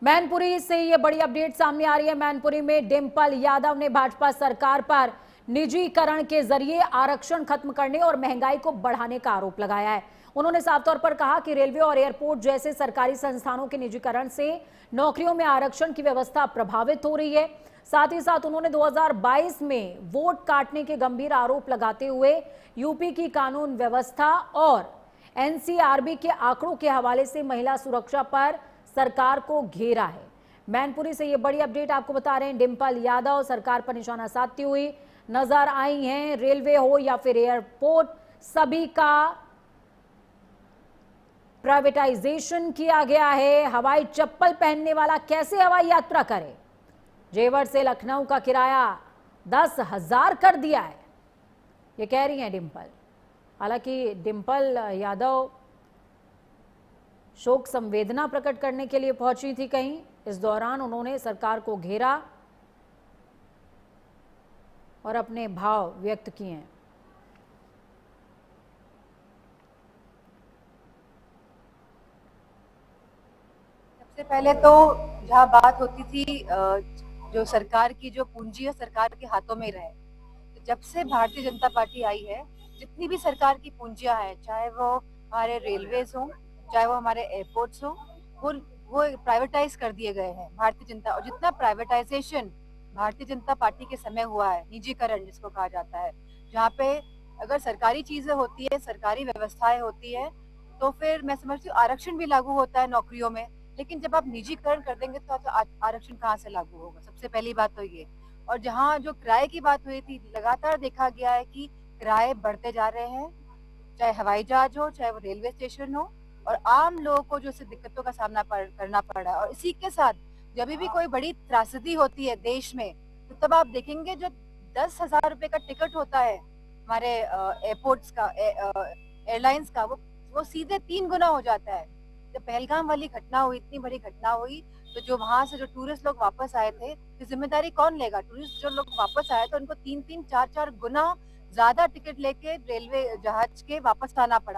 मैनपुरी से ये बड़ी अपडेट सामने आ रही है। मैनपुरी में डिंपल यादव ने भाजपा सरकार पर निजीकरण के जरिए आरक्षण खत्म करने और महंगाई को बढ़ाने का आरोप लगाया है। उन्होंने साफ तौर पर कहा कि रेलवे और एयरपोर्ट जैसे सरकारी संस्थानों के निजीकरण से नौकरियों में आरक्षण की व्यवस्था प्रभावित हो रही है। साथ ही साथ उन्होंने 2022 में वोट काटने के गंभीर आरोप लगाते हुए यूपी की कानून व्यवस्था और एनसीआरबी के आंकड़ों के हवाले से महिला सुरक्षा पर सरकार को घेरा है। मैनपुरी से ये बड़ी अपडेट आपको बता रहे हैं। डिंपल यादव सरकार पर निशाना साधती हुई नजर आई हैं। रेलवे हो या फिर एयरपोर्ट, सभी का प्राइवेटाइजेशन किया गया है। हवाई चप्पल पहनने वाला कैसे हवाई यात्रा करे? जेवर से लखनऊ का किराया 10,000 कर दिया है, ये कह रही हैं डिंपल। हालांकि डिंपल यादव शोक संवेदना प्रकट करने के लिए पहुंची थी कहीं। इस दौरान उन्होंने सरकार को घेरा और अपने भाव व्यक्त किए हैं। सबसे पहले तो जहाँ बात होती थी जो सरकार की जो पूंजी है सरकार के हाथों में रहे, तो जब से भारतीय जनता पार्टी आई है जितनी भी सरकार की पूंजियां हैं, चाहे वो हमारे रेलवेज हो, चाहे वो हमारे एयरपोर्ट्स हो, वो प्राइवेटाइज कर दिए गए हैं भारतीय जनता। और जितना प्राइवेटाइजेशन भारतीय जनता पार्टी के समय हुआ है, निजीकरण जिसको कहा जाता है, जहाँ पे अगर सरकारी चीजें होती है, सरकारी व्यवस्थाएं होती है, तो फिर मैं समझती हूँ आरक्षण भी लागू होता है नौकरियों में। लेकिन जब आप निजीकरण कर देंगे तो आरक्षण कहाँ से लागू होगा? सबसे पहली बात तो ये। और जहाँ जो किराए की बात हुई थी, लगातार देखा गया है कि किराए बढ़ते जा रहे हैं, चाहे हवाई जहाज हो, चाहे वो रेलवे स्टेशन हो, और आम लोगों को जो दिक्कतों का सामना करना पड़ रहा है। और इसी के साथ जब भी कोई बड़ी त्रासदी होती है देश में, तो तब आप देखेंगे जो 10,000 रुपए का टिकट होता है हमारे एयरपोर्ट्स का, एयरलाइंस का, वो सीधे 3 गुना हो जाता है। जब पहलगाम वाली घटना हुई, इतनी बड़ी घटना हुई, तो जो वहां से जो टूरिस्ट लोग वापस आए थे, तो जिम्मेदारी कौन लेगा? टूरिस्ट जो लोग वापस आए तो उनको 3-3, 4-4 गुना ज्यादा टिकट लेके रेलवे जहाज के वापस आना पड़ा।